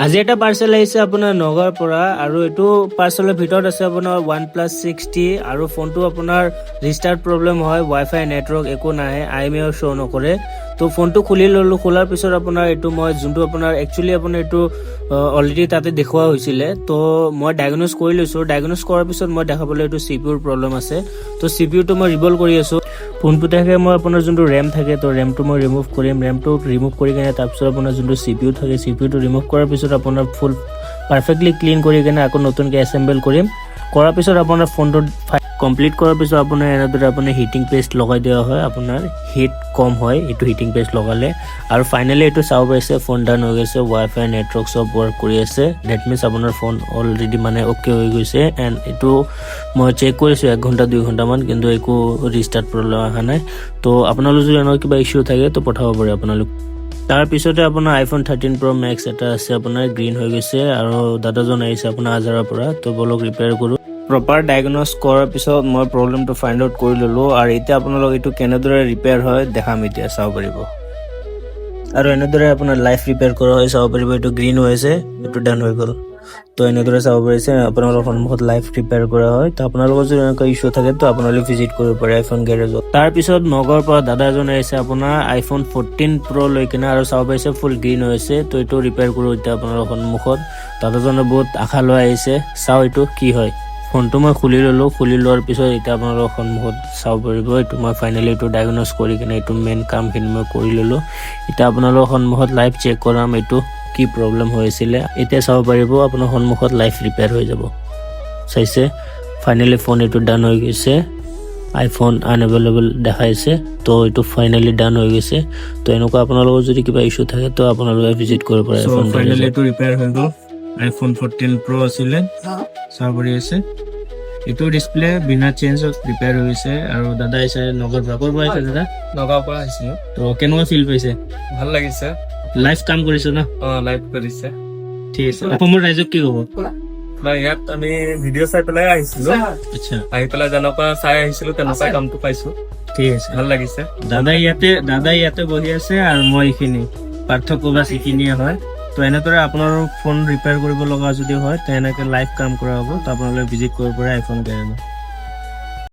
আজি এটা পাৰ্চেল আহিছে আপোনাৰ নগাঁৱৰ পৰা আৰু এইটো পাৰ্চেলৰ ভিতৰত আছে আপোনাৰ OnePlus 6T আৰু ফোনটো আপোনাৰ ৰিষ্টাৰ্ট প্ৰব্লেম হয়, ৱাইফাই নেটৱৰ্ক একো নাহে, IMEI শ্ব' নকৰে। তো ফোনটো খুলি ল'লোঁ, খোলাৰ পিছত আপোনাৰ এইটো মই যোনটো আপোনাৰ একচুৱেলি আপোনাৰ এইটো অলৰেডি তাতে দেখুওৱা হৈছিলে, তো মই ডায়েগন'জ কৰি লৈছোঁ। ডায়েগন'জ কৰাৰ পিছত মই দেখা পালোঁ এইটো CPU ৰ প্ৰব্লেম আছে। তো CPU টো মই ৰিভল্ভ কৰি আছোঁ। ফোনটোতে থাকে মই আপোনাৰ যোনটো ৰেম থাকে, তো ৰেমটো মই ৰিমুভ কৰিম। ৰেমটো ৰিমুভ কৰি কিনে তাৰপিছত আপোনাৰ যোনটো CPU থাকে, CPU টো ৰিমুভ কৰাৰ পিছত আপোনাৰ ফুল পাৰফেক্টলি ক্লিন কৰি কিনে আকৌ নতুনকৈ এছেম্বল কৰিম। কৰাৰ পিছত আপোনাৰ ফোনটো কমপ্লিট কৰাৰ পিছত আপোনাৰ এনেদৰে আপুনি হিটিং পেষ্ট লগাই দিয়া হয়, আপোনাৰ হিট কম হয় এইটো হিটিং পেষ্ট লগালে। আৰু ফাইনেলি এইটো চাব পাৰিছে ফোন ডাউন হৈ গৈছে, ৱাইফাই নেটৱৰ্ক চব ৱৰ্ক কৰি আছে। ডেট মিনছ আপোনাৰ ফোন অলৰেডি মানে অ'কে হৈ গৈছে। এণ্ড এইটো মই চেক কৰিছোঁ 1 ঘণ্টা 2 ঘণ্টামান, কিন্তু একো ৰিষ্টাৰ্ট প্ৰব্লেম অহা নাই। তো আপোনালোকৰ যদি এনেকুৱা কিবা ইছ্যু থাকে তো পঠাব পাৰে আপোনালোক। তাৰপিছতে আপোনাৰ iPhone 13 Pro Max এটা আছে, আপোনাৰ গ্ৰীণ হৈ গৈছে আৰু দাদাজন আহিছে আপোনাৰ আজাৰাৰ পৰা। তো বলক ৰিপেয়াৰ কৰোঁ। প্ৰপাৰ ডায়েগন'জ কৰাৰ পিছত মই প্ৰব্লেমটো ফাইণ্ড আউট কৰি ল'লোঁ আৰু এতিয়া আপোনালোক এইটো কেনেদৰে ৰিপেয়াৰ হয় দেখাম, এতিয়া চাব পাৰিব। আৰু এনেদৰে আপোনাৰ লাইফ ৰিপেয়াৰ কৰা হয়, চাব পাৰিব। এইটো গ্ৰীণ হৈ আছে, এইটো ডান হৈ গ'ল। তো এনেদৰে চাব পাৰিছে আপোনালোকৰ সন্মুখত লাইফ ৰিপেয়াৰ কৰা হয়। তো আপোনালোকৰ যদি এনেকুৱা ইছ্যু থাকে তো আপোনালোকে ভিজিট কৰিব পাৰে iPhone গেৰেজত। তাৰপিছত নগাঁৱৰ পৰা দাদা এজন আহিছে আপোনাৰ iPhone 14 Pro লৈ কিনে, আৰু চাব পাৰিছে ফুল গ্ৰীণ হৈছে। তো এইটো ৰিপেয়াৰ কৰোঁ এতিয়া আপোনালোকৰ সন্মুখত। দাদাজনে বহুত আশা লৈ আহিছে, চাওঁ এইটো কি হয়। ফোনটো মই খুলি ল'লোঁ, খুলি লোৱাৰ পিছত এতিয়া আপোনালোকৰ সন্মুখত চাব পাৰিব। এইটো মই ফাইনেলি এইটো ডায়েগন'জ কৰি কিনে এইটো মেইন কামখিনি মই কৰি ল'লোঁ। এতিয়া আপোনালোকৰ সন্মুখত লাইভ চেক কৰাম এইটো কি প্ৰব্লেম হৈ আছিলে। এতিয়া চাব পাৰিব আপোনাৰ সন্মুখত লাইভ ৰিপেয়াৰ হৈ যাব। চাইছে ফাইনেলি ফোন এইটো ডান হৈ গৈছে। iPhone আনএভেইলেবল দেখাইছে, তো এইটো ফাইনেলি ডান হৈ গৈছে। তো এনেকুৱা আপোনালোকৰ যদি কিবা ইছ্যু থাকে তো আপোনালোকে ভিজিট কৰিব পাৰে। ফাইনেলি এইটো ৰিপেয়াৰ হৈ গ'ল। iPhone 14 Pro আছিলে, চাব পাৰি আছে। এইটো ডিছপ্লে বিনা চেঞ্জত ৰিপেয়াৰ হৈ গৈছে। আৰু দাদা আহিছে নগাঁৱৰ পৰা। ক'ৰ পৰা আহিছে দাদা? নগাঁৱৰ পৰা আহিছিলোঁ। তো কেনেকুৱা ফিল পাইছে? ভাল লাগিছে। লাইভ কাম কৰিছে ন? লাইভ কৰিছে। ঠিক আছে। অসমৰ ৰাইজক কি ক'ব? ইয়াত আমি ভিডিঅ' চাই পেলাই আহিছিলোঁ। আচ্ছা, আহি পেলাই যেনেকুৱা চাই আহিছিলোঁ তেনেকুৱাই কামটো পাইছোঁ। ঠিক আছে। ভাল লাগিছে। দাদা ইয়াতে বহি আছে আৰু মই এইখিনি পাৰ্থক্য বাছ এইখিনিয়ে হয়। তো এনেদৰে আপোনাৰ ফোন ৰিপেয়াৰ কৰিব লগা যদি হয় তো এনেকৈ লাইভ কাম কৰা হ'ব। তো আপোনালোকে ভিজিট কৰিব পাৰে iPhone গেৰেজত।